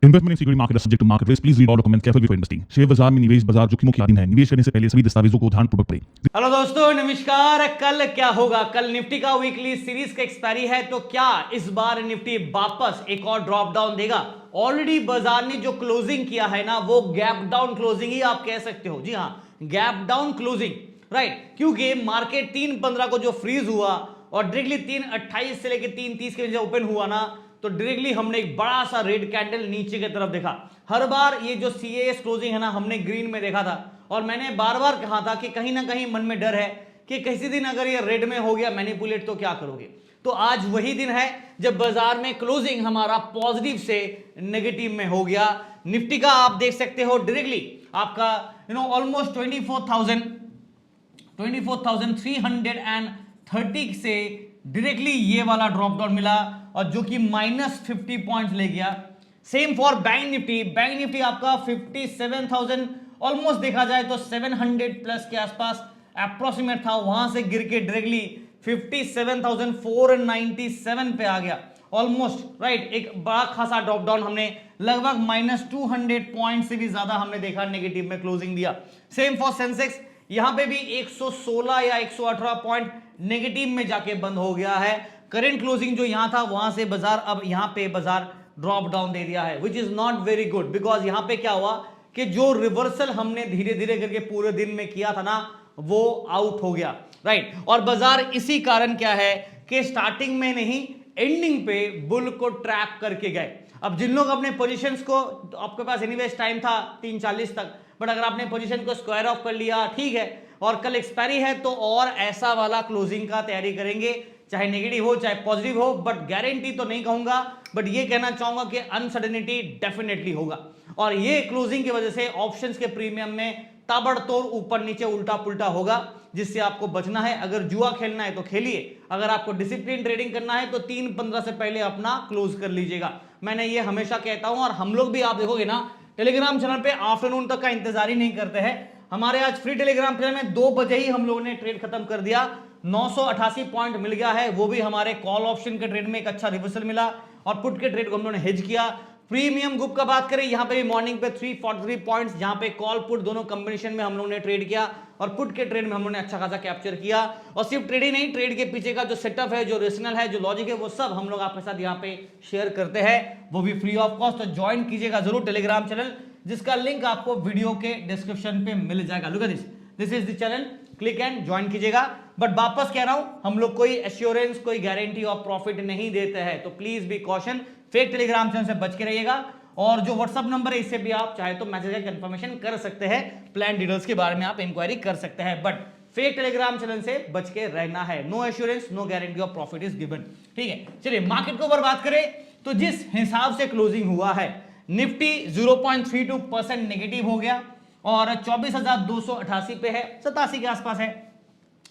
Investment in security market is subject to market risk. Please read all documents carefully before investing. Share बाजार में निवेश बाजार जोखिमों की अधीन है। निवेश करने से पहले सभी दस्तावेजों को ध्यानपूर्वक पढ़ें। हेलो दोस्तों, नमस्कार। कल क्या होगा? कल निफ्टी का वीकली सीरीज का एक्सपायरी है, तो क्या इस बार निफ्टी वापस एक और ड्रॉप डाउन देगा? ऑलरेडी बाजार ने जो क्लोजिंग किया है ना, वो गैप डाउन क्लोजिंग ही आप कह सकते हो। जी हाँ, गैप डाउन क्लोजिंग, राइट। क्योंकि मार्केट 3:15 को जो फ्रीज हुआ और डायरेक्टली 3:28 से लेकर 3:30 के बीच ओपन हुआ ना, तो डायरेक्टली हमने एक बड़ा सा रेड कैंडल नीचे की तरफ देखा। हर बार ये जो सीएएस क्लोजिंग है ना, हमने ग्रीन में देखा था, और मैंने बार बार कहा था कि कहीं ना कहीं मन में डर है कि किसी दिन अगर ये रेड में हो गया मैनिपुलेट, तो क्या करोगे। तो आज वही दिन है जब बाजार में क्लोजिंग हमारा पॉजिटिव से नेगेटिव में हो गया। निफ्टी का आप देख सकते हो डायरेक्टली आपका ऑलमोस्ट 24,330 से डायरेक्टली ये वाला ड्रॉप डाउन मिला, और जो कि -50 पॉइंट्स ले गया। Same for bank Nifty. Bank Nifty आपका 57,000 ऑलमोस्ट देखा जाए तो 700 प्लस के आसपास अप्रोक्सीमेट था, वहां से गिर के डायरेक्टली 57,497 पे आ गया ऑलमोस्ट, राइट। एक बड़ा खासा ड्रॉप डाउन हमने लगभग -200 पॉइंट से भी ज्यादा हमने देखा, नेगेटिव में क्लोजिंग दिया। सेम फॉर सेंसेक्स, यहां पे भी 116 या 118 पॉइंट नेगेटिव में जाके बंद हो गया है। करंट क्लोजिंग जो यहां था, वहां से बाजार अब यहां पे बाजार ड्रॉप डाउन दे दिया है, which is not very good. Because यहां पे क्या हुआ कि जो रिवर्सल हमने धीरे धीरे करके पूरे दिन में किया था ना, वो आउट हो गया, राइट। और बाजार इसी कारण क्या है कि स्टार्टिंग में नहीं, एंडिंग पे बुल को ट्रैप करके गए। अब जिन लोग अपने पोजीशंस को, तो आपके पास एनीवेज टाइम था 3:40 तक, बट अगर आपने पोजीशन को स्क्वायर ऑफ कर लिया, ठीक है, और कल एक्सपायरी है, तो और ऐसा वाला क्लोजिंग का तैयारी करेंगे, चाहे नेगेटिव हो चाहे पॉजिटिव हो। बट गारंटी तो नहीं कहूंगा, बट ये कहना चाहूंगा कि अनसर्टेनिटी डेफिनेटली होगा। और ये क्लोजिंग की वजह से ऑप्शंस के प्रीमियम में ताबड़तोड़ ऊपर नीचे उल्टा पुल्टा होगा, जिससे आपको बचना है। अगर जुआ खेलना है तो खेलिए, अगर आपको डिसिप्लिन ट्रेडिंग करना है तो 3:15 से पहले अपना क्लोज कर लीजिएगा। मैंने ये हमेशा कहता हूं, और हम लोग भी आप देखोगे ना टेलीग्राम चैनल पे आफ्टरनून तक का इंतजार ही नहीं करते हैं। हमारे आज फ्री टेलीग्राम चैनल में 2 बजे ही हम लोगों ने ट्रेड खत्म कर दिया, 988 पॉइंट मिल गया है। वो भी हमारे कॉल ऑप्शन के ट्रेड में एक अच्छा रिवर्सल मिला, और पुट के ट्रेड को हम लोगों ने हेज किया। प्रीमियम ग्रुप का बात करें, यहां पे भी मॉर्निंग पे 343 पॉइंट्स, जहां पे कॉल पुट दोनों कॉम्बिनेशन में हम लोगों ने ट्रेड किया, और पुट के ट्रेड में हम लोगों ने अच्छा खासा कैप्चर किया। और सिर्फ ट्रेड ही नहीं, ट्रेड के पीछे का जो सेटअप है, जो रेशनल है, जो लॉजिक है, वो सब हम लोग आपके साथ यहाँ पे शेयर करते हैं, वो भी फ्री ऑफ कॉस्ट। तो ज्वाइन कीजिएगा जरूर टेलीग्राम चैनल, जिसका लिंक आपको वीडियो के डिस्क्रिप्शन पे मिल जाएगा। Look at this is the channel, click and join कीजिएगा। बट वापस कह रहा हूं, हम लोग कोई एश्योरेंस, कोई गारंटी ऑफ प्रॉफिट नहीं देते हैं, तो please be caution. Fake Telegram channel से बच के रहिएगा, और जो व्हाट्सअप नंबर है, इससे भी आप चाहे तो मैसेज का कंफर्मेशन कर सकते हैं, प्लान डिटेल्स के बारे में आप इंक्वायरी कर सकते हैं, बट फेक टेलीग्राम चैनल से बच के रहना है। No assurance, no guarantee of profit is given, ठीक है। चलिए मार्केट को ऊपर बात करें, तो जिस हिसाब से क्लोजिंग हुआ है, निफ्टी 0.32% नेगेटिव हो गया, और 24,288 पे है, 87 के आसपास है।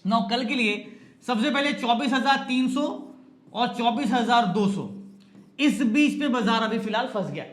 नौ कल के लिए सबसे पहले 24,300 और 24,200, इस बीच पे बाजार अभी फिलहाल फंस गया।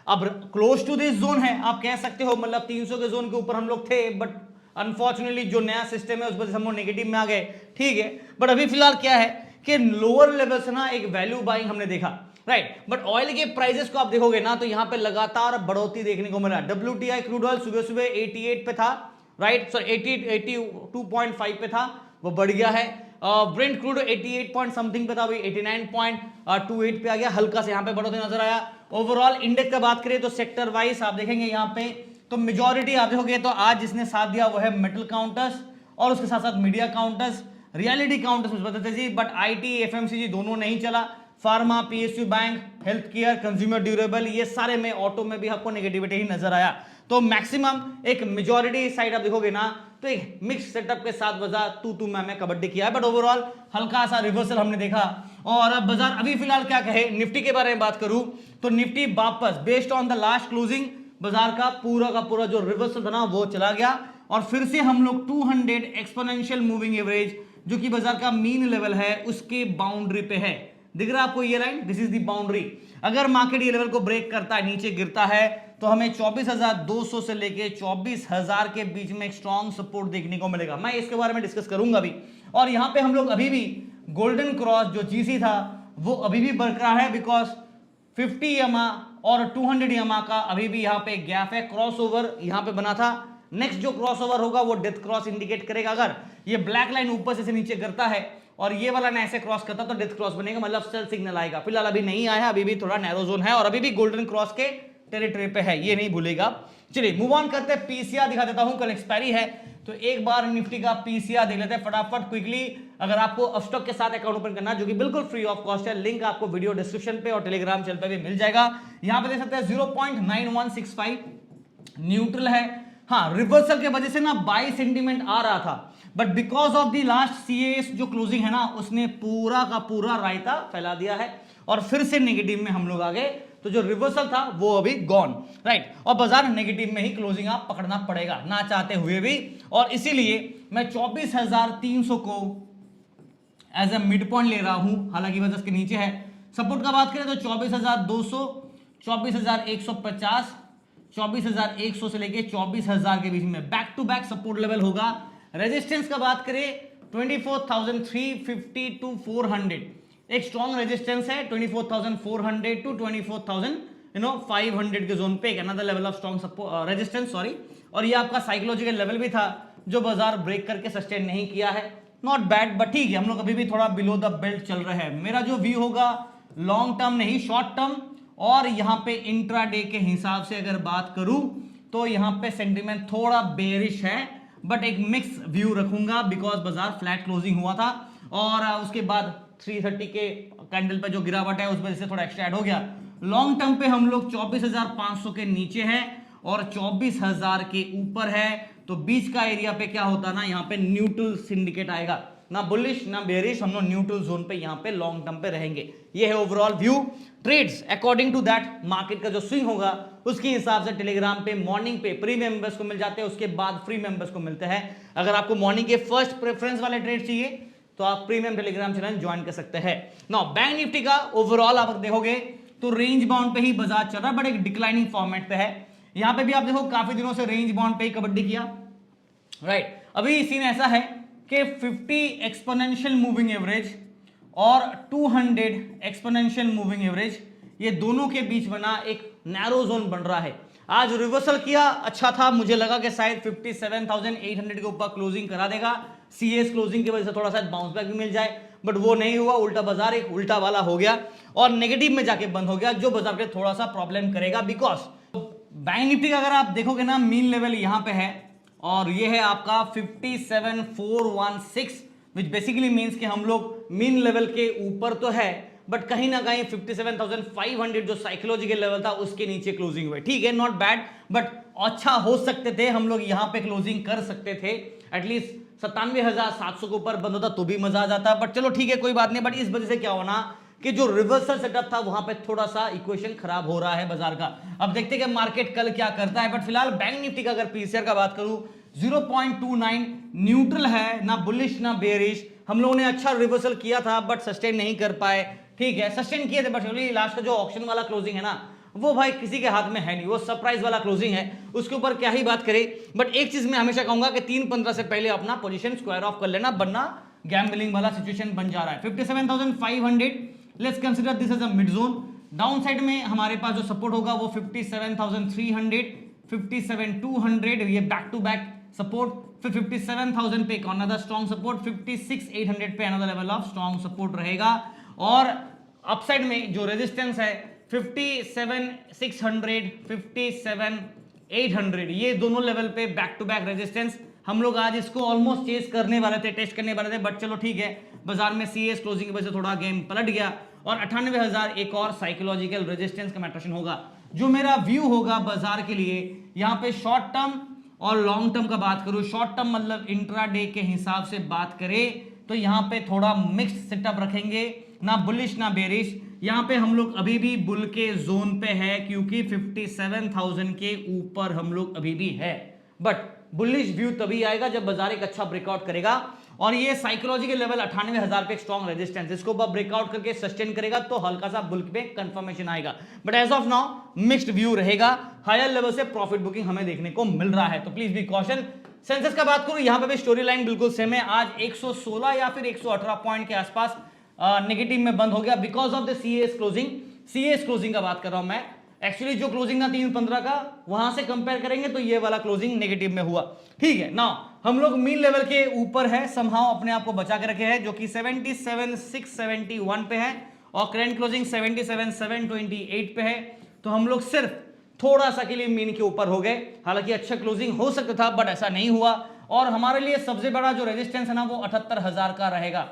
अब क्लोज टू दिस जोन है, आप कह सकते हो, मतलब 300 के जोन के ऊपर हम लोग थे, बट अनफॉर्चुनेटली जो नया सिस्टम है उस वजह से हम लोग नेगेटिव में आ गए, ठीक है। बट अभी फिलहाल क्या है कि लोअर लेवल से ना एक वैल्यू बाइंग हमने देखा, राइट। बट ऑयल के प्राइसेस को आप देखोगे ना, तो यहां पे लगातार बढ़ोतरी देखने को मिला। WTI क्रूड ऑयल सुबह सुबह 88 पे था, राइट, सॉरी 82.5 पे था, वो बढ़ गया है। ब्रेंट क्रूड 88 पॉइंट समथिंग पे था, वही 89.28 पे आ गया, हल्का से यहाँ पे बढ़ोतरी नजर आया। ओवरऑल इंडेक्स का बात करें तो सेक्टर वाइज आप देखेंगे यहाँ पे, तो मेजॉरिटी आप देखोगे तो आज जिसने साथ दिया वो है मेटल काउंटर्स, और उसके साथ साथ मीडिया काउंटर्स, रियलिटी काउंटर्स मुझे बताते जी, बट आईटी एफएमसीजी दोनों नहीं चला। Pharma, PSU bank, health care, consumer durable, ये सारे में, ऑटो में भी आपको नेगेटिविटी ही नजर आया। तो मैक्सिमम एक मेजॉरिटी साइड आप देखोगे ना, तो एक मिक्स सेटअप के साथ बाजार तू मैं कबड्डी किया है, बट ओवरऑल हल्का सा रिवर्सल हमने देखा। और अब बाजार अभी फिलहाल क्या कहे, निफ्टी के बारे में बात करूं तो निफ्टी वापस based on the last closing, बाजार का पूरा जो रिवर्सल था ना, वो चला गया, और फिर से हम लोग 200 एक्सपोनेंशियल मूविंग एवरेज, जो कि बाजार का मीन लेवल है, उसके बाउंड्री पे है। दिख रहा है आपको ये line, this is the boundary. अगर मार्केट ये लेवल को ब्रेक करता है, नीचे गिरता है, तो हमें 24,200 से लेके 24,000 के बीच में एक स्ट्रॉन्ग सपोर्ट देखने को मिलेगा। मैं इसके बारे में डिस्कस करूंगा अभी। और यहां पे हम लोग अभी भी गोल्डन क्रॉस जो जीसी था, वो अभी भी बरकरार है, बिकॉज 50 EMA और 200 EMA का अभी भी यहाँ पे गैप है, क्रॉसओवर यहाँ पे बना था। नेक्स्ट जो क्रॉसओवर होगा वो डेथ क्रॉस इंडिकेट करेगा। अगर ये ब्लैक लाइन ऊपर से नीचे करता है और ये वाला ना ऐसे क्रॉस करता तो डेथ क्रॉस बनेगा, मतलब सेल सिग्नल आएगा। फिलहाल अभी नहीं आया, अभी भी थोड़ा नैरो जोन है और अभी भी गोल्डन क्रॉस के टेरिटरी पे है, ये नहीं भूलेगा। चलिए मूव ऑन करते हैं, पीसीआर दिखा देता हूं, कल एक्सपायरी है तो एक बार निफ्टी का पीसीआर देख लेते हैं फटाफट क्विकली। अगर आपको अपस्टॉक के साथ अकाउंट ओपन करना है जो कि बिल्कुल फ्री ऑफ कॉस्ट है, लिंक आपको वीडियो डिस्क्रिप्शन पे और टेलीग्राम चैनल पे भी मिल जाएगा। यहां पे देख सकते हैं 0.9165 न्यूट्रल है। हाँ, रिवर्सल के वजह से ना बाई सेंटीमेंट आ रहा था, but because of the last CS जो क्लोजिंग है ना, उसने पूरा का पूरा रायता फैला दिया है और फिर से नेगेटिव में हम लोग आ गए। तो जो रिवर्सल था वो अभी गॉन, राइट, और बाजार नेगेटिव में ही क्लोजिंग आप पकड़ना पड़ेगा ना चाहते हुए भी। और इसीलिए मैं 24,300 को एज ए मिड पॉइंट ले रहा हूं, हालांकि वजह के नीचे है। सपोर्ट का बात करें तो 24,200, 24,150, 24,100 से लेके 24,000 के बीच में back to back support level होगा। रेजिस्टेंस का बात करें 24,350 टू 400, एक स्ट्रॉन्ग रेजिस्टेंस है 24,400 टू 24,500 के जोन पे, एक another level of strong resistance, sorry. और ये आपका साइकोलॉजिकल लेवल भी था जो बाजार ब्रेक करके सस्टेन नहीं किया है। नॉट बैड, बट ठीक है, हम लोग अभी भी थोड़ा बिलो द बेल्ट चल रहे हैं। मेरा जो व्यू होगा लॉन्ग टर्म नहीं शॉर्ट टर्म, और यहां पे इंट्राडे के हिसाब से अगर बात करूं तो यहां पे सेंटीमेंट थोड़ा बेरिश है, बट एक मिक्स व्यू रखूंगा बिकॉज बाजार फ्लैट क्लोजिंग हुआ था और उसके बाद 330 के कैंडल पे जो गिरावट है उस वजह से थोड़ा एक्स्ट्रा ऐड हो गया। लॉन्ग टर्म पे हम लोग 24,500 के नीचे है और 24,000 के ऊपर है, तो बीच का एरिया पे क्या होता ना, यहाँ पे न्यूट्रल सिंडिकेट आएगा, ना बुलिश ना बेरिश, हम लोग न्यूट्रल जोन पे यहाँ पे लॉन्ग टर्म पे रहेंगे। ये है overall view. Trades according to that market का जो स्विंग होगा उसके हिसाब से टेलीग्राम पे मॉर्निंग पे प्री मेंबर्स को मिल जाते हैं, उसके बाद फ्री मेंबर्स को मिलते हैं। अगर आपको मॉर्निंग के फर्स्ट प्रेफरेंस वाले ट्रेड चाहिए तो आप प्रीमियम टेलीग्राम चैनल ज्वाइन कर सकते हैं। नाउ बैंक निफ्टी का ओवरऑल आप देखोगे तो रेंज बाउंड पे ही बाजार चल रहा है, बट एक डिक्लाइनिंग फॉर्मेट पे है। यहां पे भी आप देखो काफी दिनों से रेंज बाउंड पे ही कबड्डी किया, राइट। अभी सीन ऐसा है कि 50 एक्सपोनेंशियल मूविंग एवरेज और 200 एक्सपोनेंशियल मूविंग एवरेज, ये दोनों के बीच बना एक नैरो जोन बन रहा है। आज रिवर्सल किया, अच्छा था, मुझे लगा कि शायद 57,800 के ऊपर क्लोजिंग करा देगा, सीएस क्लोजिंग की वजह से थोड़ा सा बाउंस बैक भी मिल जाए, बट वो नहीं हुआ। उल्टा बाजार एक उल्टा वाला हो गया और नेगेटिव में जाके बंद हो गया, जो बाजार के थोड़ा सा प्रॉब्लम करेगा। बिकॉज बैंक निफ्टी का अगर आप देखोगे ना, मीन लेवल यहां पे है और ये है आपका 57,416, विच बेसिकली मीन्स कि हम लोग मीन लेवल के ऊपर तो है, बट कहीं ना कहीं 57,500 जो साइकोलॉजिकल लेवल था उसके नीचे क्लोजिंग हुए। ठीक है, नॉट बैड, बट अच्छा हो सकते थे, हम लोग यहां पे क्लोजिंग कर सकते थे। एटलीस्ट 97,700 के ऊपर बंद होता तो भी मजा आ जाता, बट चलो ठीक है, कोई बात नहीं। बट इस वजह से क्या होना कि जो रिवर्सल सेटअप था वहां पे थोड़ा सा इक्वेशन खराब हो रहा है बाजार का। अब देखते हैं कि मार्केट कल क्या करता है, बट फिलहाल बैंक निफ्टी का अगर पीसीआर का बात करूं 0.29 न्यूट्रल है, ना बुलिश ना बेरिश। हम लोगों ने अच्छा रिवर्सल किया था बट सस्टेन नहीं कर पाए। ठीक है, सस्टेन किए थे बट लास्ट का जो ऑप्शन वाला क्लोजिंग है ना, वो भाई किसी के हाथ में है नहीं, वो सरप्राइज वाला क्लोजिंग है, उसके ऊपर क्या ही बात करें। बट एक चीज मैं हमेशा कहूंगा कि 3:15 से पहले अपना पोजीशन स्क्वायर ऑफ कर लेना, वरना गैम्बलिंग वाला सिचुएशन बन जा रहा है। 57,500, let's consider this as a mid zone. Down side में हमारे पास जो सपोर्ट होगा वो 57,300, 57,200, ये बैक टू बैक सपोर्ट। फिर 57,000 पे अनदर स्ट्रॉन्ग सपोर्ट, 56,800 पे another level of strong support रहेगा। और अपसाइड में जो रेजिस्टेंस है 57,600, 57,800, ये दोनों लेवल पे बैक टू बैक रेजिस्टेंस। हम लोग आज इसको ऑलमोस्ट चेस करने वाले थे, टेस्ट करने वाले थे, बट चलो ठीक है, बाजार में सीएस क्लोजिंग की वजह से थोड़ा गेम पलट गया और 98,000 एक और साइकोलॉजिकल रेजिस्टेंस का मैट्रेशन होगा। जो मेरा व्यू होगा बाजार के लिए यहाँ पे शॉर्ट टर्म और लॉन्ग टर्म का बात करूं, शॉर्ट टर्म मतलब इंट्राडे के हिसाब से बात करें तो यहाँ पे थोड़ा मिक्स्ड सेटअप रखेंगे, ना बुलिश ना बेरिश। यहाँ पे हम लोग अभी भी बुल के जोन पे है क्योंकि 57,000 के ऊपर हम लोग अभी भी है, बट बुलिश व्यू तभी आएगा जब बाजार एक अच्छा ब्रेकआउट करेगा। और ये साइकोलॉजिकल लेवल 98,000 पे स्ट्रॉन्ग रेजिस्टेंस, इसको ब्रेकआउट करके सस्टेन करेगा तो हल्का सा बुल पे कंफर्मेशन आएगा। But as of now mixed view रहेगा, हायर लेवल से प्रॉफिट बुकिंग हमें देखने को मिल रहा है, तो प्लीज बी कॉशन। सेंसेक्स का बात करूं, यहां पे भी स्टोरी लाइन बिल्कुल सेम है। आज 116 या फिर 118 पॉइंट के आसपास नेगेटिव में बंद हो गया because of the CS closing. CS closing का बात कर रहा हूं मैं, एक्चुअली जो क्लोजिंग था 315 का, वहां से कंपेयर करेंगे तो ये वाला क्लोजिंग नेगेटिव में हुआ। ठीक है, नाउ हम लोग मीन लेवल के ऊपर है, समहाउ अपने आप को बचा के रखे हैं, जो कि 77,671 पे है और करंट क्लोजिंग 77,728 पे है। तो हम लोग सिर्फ थोड़ा सा के लिए मीन के ऊपर हो गए। हालांकि अच्छा क्लोजिंग हो सकता था बट ऐसा नहीं हुआ। और हमारे लिए सबसे बड़ा जो रेजिस्टेंस है ना वो 78,000 का रहेगा।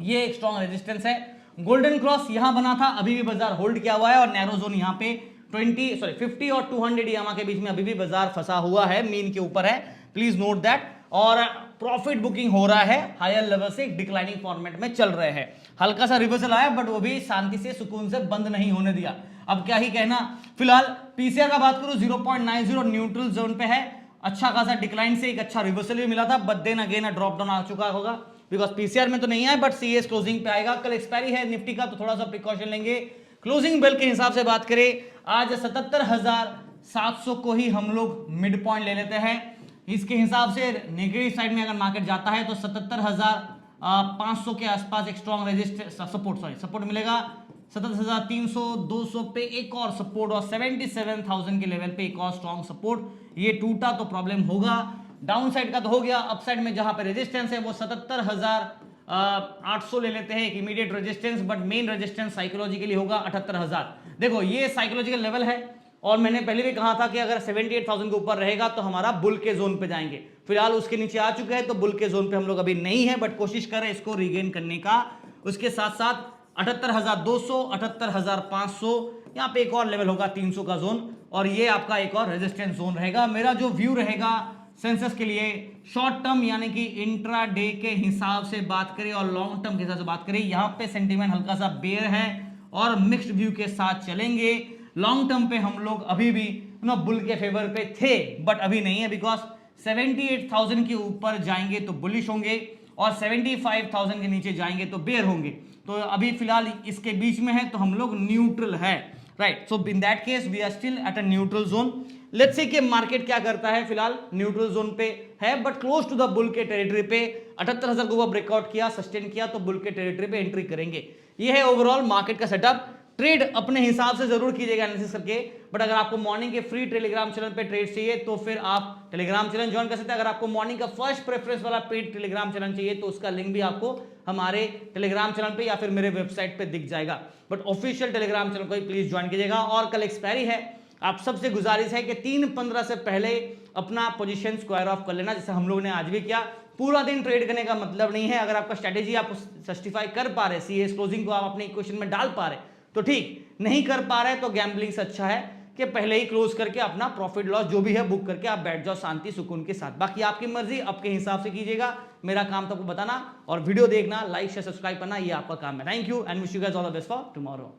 ये एक स्ट्रॉन्ग रेजिस्टेंस है। गोल्डन क्रॉस यहां बना था, अभी भी बाजार होल्ड किया हुआ है और नैरो जोन यहां पे 50 और 200 EMA के बीच में अभी भी बाजार फंसा हुआ है, मीन के ऊपर है, प्लीज नोट दैट। और प्रॉफिट बुकिंग हो रहा है हायर लेवल से, डिक्लाइनिंग फॉर्मेट में चल रहे हैं। हल्का सा रिवर्सल आया बट वो भी शांति से सुकून से बंद नहीं होने दिया। अब क्या ही कहना। फिलहाल पीसीआर का बात करूं 0.90 न्यूट्रल जोन पे है, अच्छा खासा डिक्लाइन से एक अच्छा रिवर्सल भी मिला था, but then again drop down आ चुका होगा, बिकॉज पीसीआर में तो नहीं आया बट सीएस क्लोजिंग पे आएगा। कल एक्सपायरी है निफ्टी का तो थोड़ा सा प्रिकॉशन लेंगे। क्लोजिंग बेल के हिसाब से बात करें, आज 77,700 को ही हम लोग मिड पॉइंट ले लेते हैं। इसके हिसाब से नेगेटिव साइड में अगर मार्केट जाता है तो 77,500 के आसपास एक स्ट्रॉन्ग रेजिस्टेंस सपोर्ट मिलेगा। 77,300 200 पे एक और सपोर्ट और 77,000 के लेवल पे एक और स्ट्रॉन्ग सपोर्ट। ये टूटा तो प्रॉब्लम होगा। डाउन साइड का तो हो गया, अप साइड में जहां पे रेजिस्टेंस है वो 77,800 ले लेते हैं एक immediate resistance, but main resistance psychologically होगा 78,000। देखो ये साइकोलॉजिकल लेवल है और मैंने पहले भी कहा था कि अगर 78,000 के ऊपर रहेगा तो हमारा बुल के जोन पे जाएंगे। फिलहाल उसके नीचे आ चुके हैं तो बुल के जोन पे हम लोग अभी नहीं है, बट कोशिश करें इसको रीगेन करने का। उसके साथ साथ 78,200 78,500 यहाँ पे एक और लेवल होगा 300 का जोन, और ये आपका एक और रेजिस्टेंस जोन रहेगा। मेरा जो व्यू रहेगा सेंसस के लिए शॉर्ट टर्म यानी कि इंट्रा डे के हिसाब से बात करें और लॉन्ग टर्म के हिसाब से बात करें, यहाँ पे सेंटीमेंट हल्का सा बेयर है और मिक्स्ड व्यू के साथ चलेंगे। लॉन्ग टर्म पे हम लोग अभी भी बुल के फेवर पे थे बट अभी नहीं है, बिकॉज 78,000 के ऊपर जाएंगे तो बुलिश होंगे और 75,000 के नीचे जाएंगे तो बेयर होंगे। तो अभी फिलहाल इसके बीच में है तो हम लोग न्यूट्रल है, right. So in that case we are still at a neutral zone. Let's see कि मार्केट क्या करता है। फिलहाल न्यूट्रल जोन पे है but close to the bull के टेरिटरी पे। 78,000 को ब्रेकआउट किया, सस्टेन किया तो बुल के टेरिटरी पे एंट्री करेंगे। ये है ओवरऑल मार्केट का सेटअप। ट्रेड अपने हिसाब से जरूर कीजिएगा एनालिसिस करके, बट अगर आपको मॉर्निंग के फ्री टेलीग्राम चैनल पे ट्रेड चाहिए तो फिर आप टेलीग्राम चैनल ज्वाइन कर सकते हैं। अगर आपको मॉर्निंग का फर्स्ट प्रेफरेंस वाला पेड टेलीग्राम चैनल चाहिए तो उसका लिंक भी आपको हमारे टेलीग्राम चैनल पे या फिर मेरे वेबसाइट पे दिख जाएगा, बट ऑफिशियल टेलीग्राम चैनल को प्लीज ज्वाइन कीजिएगा। और कल एक्सपायरी है, आप सबसे गुजारिश है कि 3:15 से पहले अपना पोजीशन स्क्वायर ऑफ कर लेना, जैसे हम लोग ने आज भी किया। पूरा दिन ट्रेड करने का मतलब नहीं है। अगर आपका स्ट्रेटेजी आप जस्टिफाई कर पा रहे, सीएस क्लोजिंग को आप अपने इक्वेशन में डाल पा रहे तो ठीक, नहीं कर पा रहे तो गैम्बलिंग से अच्छा है कि पहले ही क्लोज करके अपना प्रॉफिट लॉस जो भी है बुक करके आप बैठ जाओ शांति सुकून के साथ। बाकी आपकी मर्जी, आपके हिसाब से कीजिएगा। मेरा काम तो आपको बताना और वीडियो देखना, लाइक शेयर सब्सक्राइब करना, ये आपका काम है। Thank you and wish you guys all the best for tomorrow.